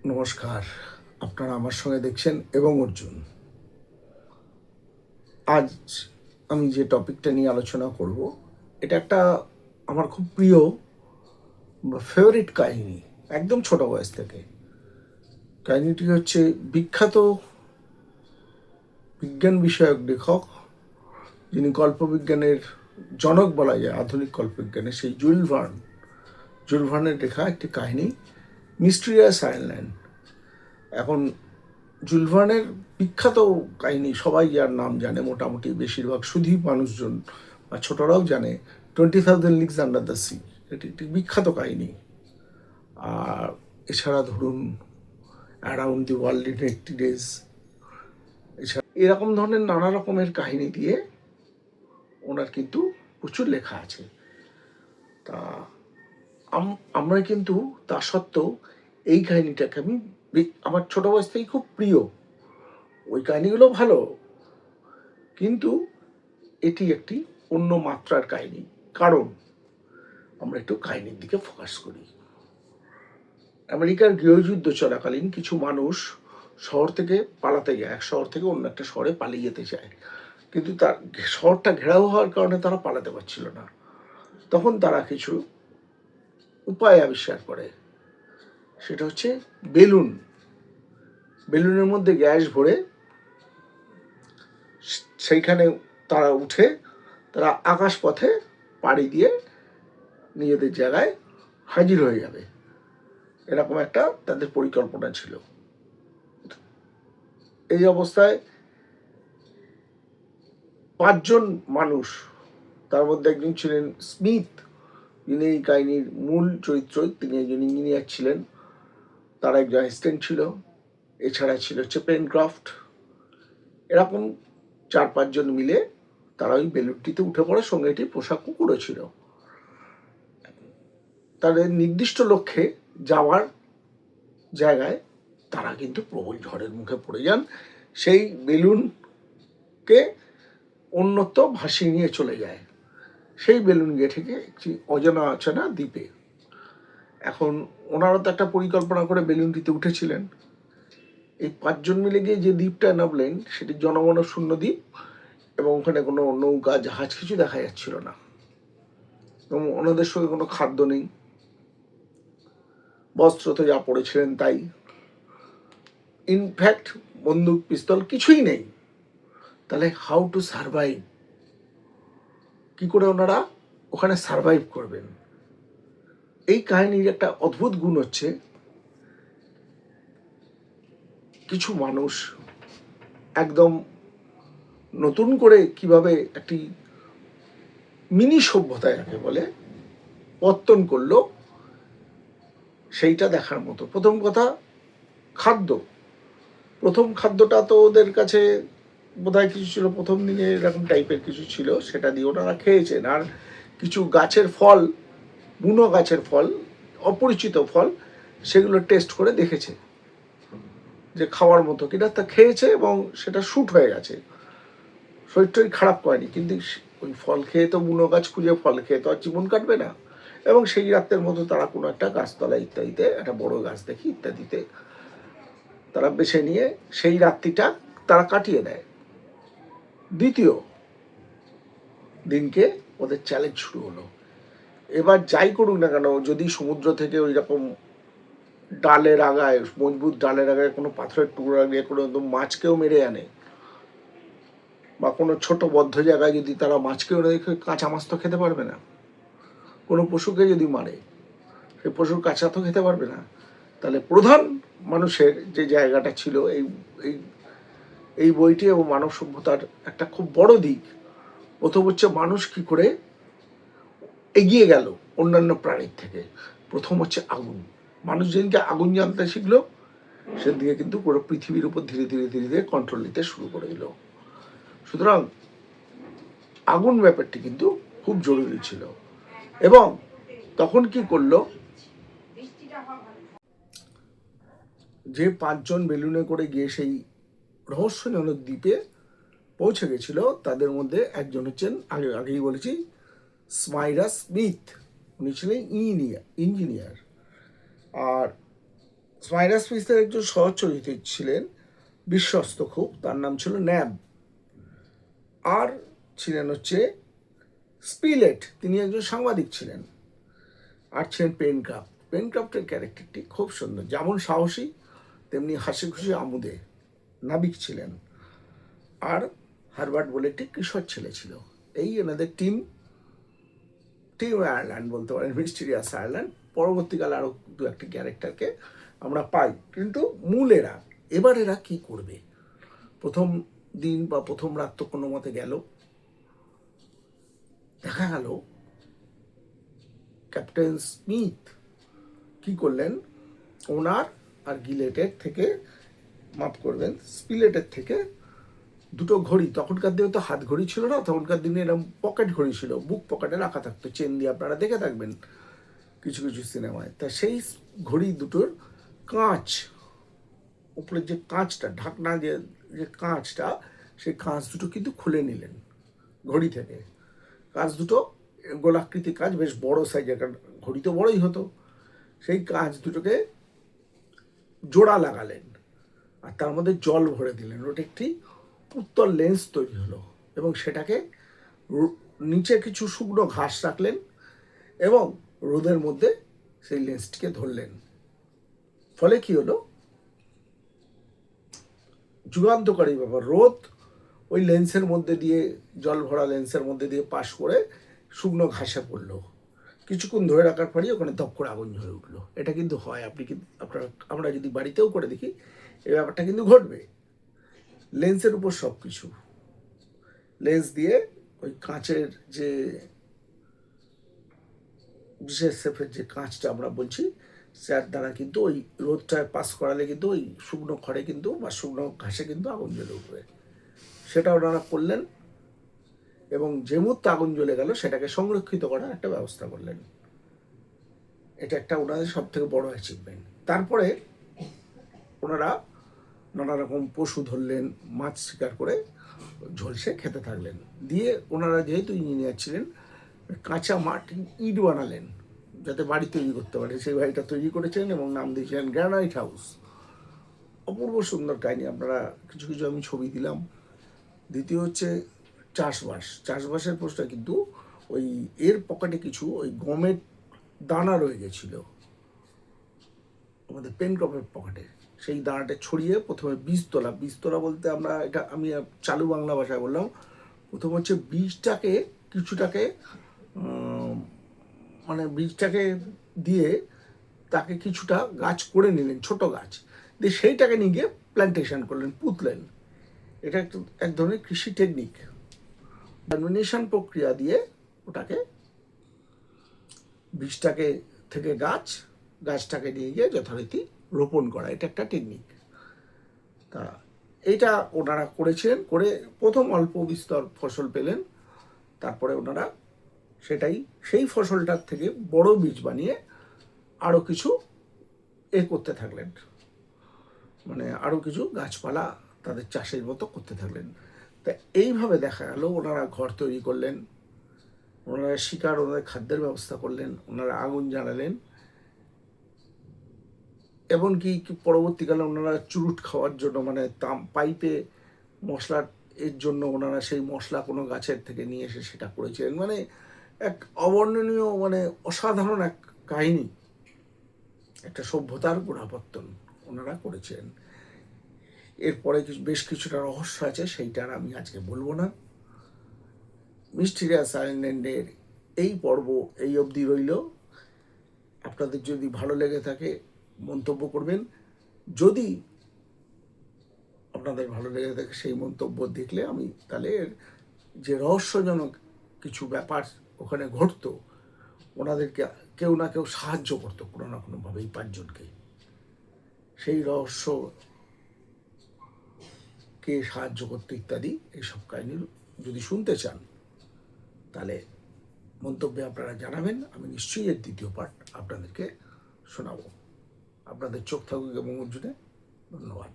নমস্কার, আপনারা আমার সঙ্গে দেখছেন এবং অর্জুন। আজ আমি যে টপিকটা নিয়ে আলোচনা করব, এটা একটা আমার খুব প্রিয় বা ফেভারিট কাহিনী, একদম ছোট বয়স থেকে। কাহিনীটি হচ্ছে বিখ্যাত বিজ্ঞান বিষয়ক লেখক, যিনি কল্পবিজ্ঞানের জনক বলা যায়, আধুনিক কল্পবিজ্ঞানের, সেই জুল ভার্নের লেখা একটি কাহিনী, মিস্টিরিয়াস আইল্যান্ড। এখন জুল ভার্নের বিখ্যাত কাহিনী সবাই যার নাম জানে, মোটামুটি বেশিরভাগ শুধু মানুষজন বা ছোটরাও জানে, 20,000 লিগস আন্ডার দ্য সি। এটি একটি বিখ্যাত কাহিনী। আর এছাড়া ধরুন around the world in 80 days, এছাড়া এরকম ধরনের নানা রকমের কাহিনী দিয়ে ওনার কিন্তু প্রচুর লেখা আছে। তা আমরা কিন্তু তা সত্ত্বেও এই কাহিনীটাকে আমি আমার ছোট বয়স থেকেই খুব প্রিয়। ওই কাহিনীগুলো ভালো, কিন্তু এটি একটি অন্য মাত্রার কাহিনী। কারণ আমরা একটু কাহিনীর দিকে ফোকাস করি। আমেরিকার গৃহযুদ্ধ চলাকালীন কিছু মানুষ শহর থেকে পালাতে যায়, এক শহর থেকে অন্য একটা শহরে পালিয়ে যেতে চায়, কিন্তু তার শহরটা ঘেরাও হওয়ার কারণে তারা পালাতে পারছিল না। তখন তারা কিছু উপায় আবিষ্কার করে, সেটা হচ্ছে বেলুন। বেলুনের মধ্যে গ্যাস ভরে সেইখানে তারা উঠে তারা আকাশ পথে পাড়ি দিয়ে নিজেদের জায়গায় হাজির হয়ে যাবে, এরকম একটা তাদের পরিকল্পনা ছিল। এই অবস্থায় 5 জন মানুষ, তার মধ্যে একজন ছিলেন স্মিথ, যিনি এই কাহিনীর মূল চরিত্র, তিনি একজন ইঞ্জিনিয়ার ছিলেন, তার একজন অ্যাসিস্ট্যান্ট ছিল, এছাড়া ছিল হচ্ছে পেনক্রাফট। এরকম 4-5 জন মিলে তারা ওই বেলুনটিতে উঠে পড়ে, সঙ্গে এটি পোশাক কুকুরও ছিল। তাদের নির্দিষ্ট লক্ষ্যে যাওয়ার জায়গায় তারা কিন্তু প্রবল ঝড়ের মুখে পড়ে যান। সেই বেলুনকে অন্যত্র ভাসিয়ে নিয়ে চলে যায়, সেই বেলুন গিয়ে থেকে একটি অজানা অচেনা দ্বীপে। এখন ওনারা তো একটা পরিকল্পনা করে বেলুনটিতে উঠেছিলেন। এই 5 জন মিলে গিয়ে যে দ্বীপটা নামলেন, সেটি জনমানব শূন্য দ্বীপ, এবং ওখানে কোনো নৌকা জাহাজ কিছু দেখা যাচ্ছিল না, এবং ওনাদের সঙ্গে কোনো খাদ্য নেই, বস্ত্র তো যা পড়েছিলেন তাই, ইনফ্যাক্ট বন্দুক পিস্তল কিছুই নেই। তাহলে হাউ টু সারভাইভ, কি করে ওনারা ওখানে সারভাইভ করবেন? এই কাহিনীর একটা অদ্ভুত গুণ হচ্ছে, কিছু মানুষ একদম নতুন করে কিভাবে একটি মিনি সভ্যতা যাকে বলে পত্তন করলো, সেইটা দেখার মতো। প্রথম কথা, খাদ্য। প্রথম খাদ্যটা তো ওদের কাছে বোধহয় কিছু ছিল, প্রথম দিনে এরকম টাইপের কিছু ছিল, সেটা দিয়ে ওনারা খেয়েছেন। আর কিছু গাছের ফল, বুনো গাছের ফল, অপরিচিত ফল, সেগুলো টেস্ট করে দেখেছে যে খাওয়ার মতো কিনা, তা খেয়েছে এবং সেটা শ্যুট হয়ে গেছে, শরীরটাই খারাপ করেনি। কিন্তু ওই ফল খেয়ে তো, বুনো গাছ খুঁজে ফল খেয়ে তো আর জীবন কাটবে না। এবং সেই রাতের মতো তারা কোনো একটা গাছতলা ইত্যাদিতে, একটা বড় গাছ দেখি ইত্যাদিতে তারা বেছে নিয়ে সেই রাত্রিটা তারা কাটিয়ে দেয়। দ্বিতীয় দিনকে ওদের চ্যালেঞ্জ শুরু হলো। এবার যাই করুক না কেন, যদি সমুদ্র থেকে ওই রকম ডালের আগায়, মজবুত ডালের আগায় কোনো পাথরের টুকরা দিয়ে কোনো একদম মাছকেও মেরে আনে, বা কোনো ছোট বদ্ধ জায়গায় যদি তারা মাছকেও রেখে, কাঁচা মাছ তো খেতে পারবে না। কোনো পশুকে যদি মারে, সেই পশুর কাঁচা তো খেতে পারবে না। তাহলে প্রধান মানুষের যে জায়গাটা ছিল এই এই এই বইটি এবং মানব সভ্যতার একটা খুব বড় দিক, প্রথম হচ্ছে মানুষ কি করে এগিয়ে গেল অন্যান্য প্রাণীর থেকে। প্রথম হচ্ছে আগুন। মানুষ যেদিনকে আগুন জানতে শিখলো, সেদিকে কিন্তু পুরো পৃথিবীর উপর ধীরে ধীরে ধীরে ধীরে কন্ট্রোল নিতে শুরু করে দিল। সুতরাং আগুন ব্যাপারটি কিন্তু খুব জরুরি ছিল। এবং তখন কি করলো, যে 5 জন বেলুনে করে গিয়ে সেই রহস্যজনক দ্বীপে পৌঁছে গেছিল, তাদের মধ্যে একজন হচ্ছেন, আগেই বলেছি, স্মাইরাস স্মিথ। উনি ছিলেন ইঞ্জিনিয়ার। আর স্পাইডার স্মিথের একজন সহচরিত্র ছিলেন, বিশ্বস্ত খুব, তার নাম ছিল ন্যাব। আর ছিলেন হচ্ছে স্পিলেট, তিনি একজন সাংবাদিক ছিলেন। আর ছিলেন পেনক্রাফট। পেনক্রাফটের ক্যারেক্টারটি খুব সুন্দর, যেমন সাহসী তেমনি হাসি খুশি আমোদে নাবিক ছিলেন। আর হারবার্ট বলে একটি কিশোর ছেলে ছিল। এই এনাদের টিম আয়ারল্যান্ড বলতে পারেন, মিস্টিরিয়াস আয়ারল্যান্ড। পরবর্তীকালে আরও দু একটি ক্যারেক্টারকে আমরা পাই, কিন্তু মূল এবার এরা কি করবে? প্রথম দিন বা প্রথম রাত তো কোনো মতে গেল। দেখা গেল ক্যাপ্টেন স্মিথ কি করলেন, ওনার আর গিলেটের থেকে, মাফ করবেন, স্পিলেটের থেকে দুটো ঘড়ি, তখনকার দিনে তো হাত ঘড়ি ছিল না, তখনকার দিনে এরকম পকেট ঘড়ি ছিল, বুক পকেটে রাখা থাকতো, চেন দিয়ে, আপনারা দেখে থাকবেন কিছু কিছু সিনেমায়। তা সেই ঘড়ি দুটোর কাঁচ, উপরের যে কাঁচটা, ঢাকনা যে যে কাঁচটা, সেই কাঁচ দুটো কিন্তু খুলে নিলেন ঘড়ি থেকে। কাঁচ দুটো গোলাকৃতি কাঁচ, বেশ বড় সাইজের, কারণ ঘড়ি তো বড়ই হতো। সেই কাঁচ দুটোকে জোড়া লাগালেন আর তার মধ্যে জল ভরে দিলেন। ওটা একটি উত্তল লেন্স তৈরি হলো, এবং সেটাকে নিচে কিছু শুকনো ঘাস রাখলেন এবং রোদের মধ্যে সেই লেন্সটিকে ধরলেন। ফলে কি হলো, যুগান্তকারী ব্যাপার, রোদ ওই লেন্সের মধ্যে দিয়ে, জল ভরা লেন্সের মধ্যে দিয়ে পাশ করে শুকনো ঘাসে পড়লো। কিছুক্ষণ ধরে রাখার পরই ওখানে ধপ করে আগুন জ্বলে উঠলো। এটা কিন্তু হয়, আপনি কিন্তু আমরা যদি বাড়িতেও করে দেখি, এই ব্যাপারটা কিন্তু ঘটবে। লেন্সের উপর সব কিছু, লেন্স দিয়ে ওই কাঁচের যে বিশেষ শেপের যে কাঁচটা আমরা বলছি, যার দ্বারা কিন্তু ওই রোদটায় পাস করালে কিন্তু ওই শুকনো খড়ে কিন্তু বা শুকনো ঘাসে কিন্তু আগুন জ্বলে উঠবে। সেটা ওনারা করলেন, এবং যে মুহূর্তে আগুন জ্বলে গেল সেটাকে সংরক্ষিত করার একটা ব্যবস্থা করলেন। এটা একটা ওনাদের সব থেকে বড় অ্যাচিভমেন্ট। তারপরে ওনারা নানা রকম পশু ধরলেন, মাছ শিকার করে ঝলসে খেতে থাকলেন। দিয়ে ওনারা যেহেতু ইঞ্জিনিয়ার ছিলেন, কাঁচা মাটির ইট বানালেন যাতে বাড়ি তৈরি করতে পারে। সেই বাড়িটা তৈরি করেছিলেন এবং নাম দিয়েছিলেন গ্রানাইট হাউস। অপূর্ব সুন্দর কাহিনী, আপনারা কিছু কিছু আমি ছবি দিলাম। দ্বিতীয় হচ্ছে চাষবাস। চাষবাসের পোস্টটা কিন্তু ওই এর পকেটে কিছু ওই গমের দানা রয়ে গেছিল আমাদের পেনক্রফের পকেটে। সেই দানাটা ছড়িয়ে প্রথমে বীজতলা বলতে আমরা, এটা আমি চালু বাংলা ভাষায় বললাম। প্রথম হচ্ছে বীজটাকে কিছুটাকে মানে বীজটাকে দিয়ে তাকে কিছুটা গাছ করে নিলেন, ছোট গাছ দিয়ে সেইটাকে নিয়ে গিয়ে প্ল্যান্টেশন করলেন, পুঁতলেন। এটা এক ধরনের কৃষি টেকনিক। জার্মিনেশন প্রক্রিয়া দিয়ে ওটাকে, বীজটাকে থেকে গাছটাকে নিয়ে গিয়ে যথারীতি রোপণ করা, এটা একটা টেকনিক। তা এইটা ওনারা করেছিলেন, করে প্রথম অল্প বিস্তর ফসল পেলেন। তারপরে ওনারা সেই ফসলটার থেকে বড় বীজ বানিয়ে আরও কিছু করতে থাকলেন, মানে আরও কিছু গাছপালা তাদের চাষের মতো করতে থাকলেন। তা এইভাবে দেখা গেল ওনারা ঘর তৈরি করলেন, ওনারা ওনাদের খাদ্যের ব্যবস্থা করলেন, ওনারা আগুন জ্বালালেন, এমনকি পরবর্তীকালে ওনারা চুরুট খাওয়ার জন্য, মানে পাইপে মশলার এর জন্য ওনারা সেই মশলা কোনো গাছের থেকে নিয়ে এসে সেটা করেছিলেন। মানে এক অবর্ণনীয়, মানে অসাধারণ এক কাহিনী, একটা সভ্যতার গোড়াপত্তন ওনারা করেছিলেন। এরপরে বেশ কিছুটা রহস্য আছে, সেইটা আমি আজকে বলবো না। মিস্টিরিয়াস আইল্যান্ডের এই পর্ব এই অবধি রইল। আপনাদের যদি ভালো লেগে থাকে মন্তব্য করবেন। যদি আপনাদের ভালো লেগে থাকে সেই মন্তব্য দেখলে আমি তাহলে যে রহস্যজনক কিছু ব্যাপার ওখানে ঘটতো, ওনাদেরকে কেউ না কেউ সাহায্য করতো কোনো না কোনোভাবে, এই পাঁচজনকে। সেই রহস্য কে সাহায্য করতো ইত্যাদি এইসব কাহিনী যদি শুনতে চান তাহলে মন্তব্যে আপনারা জানাবেন। আমি নিশ্চয়ই এর দ্বিতীয় পার্ট আপনাদেরকে শোনাবো। আপনাদের চোখ থাকুক এবং অর্জুনে। ধন্যবাদ।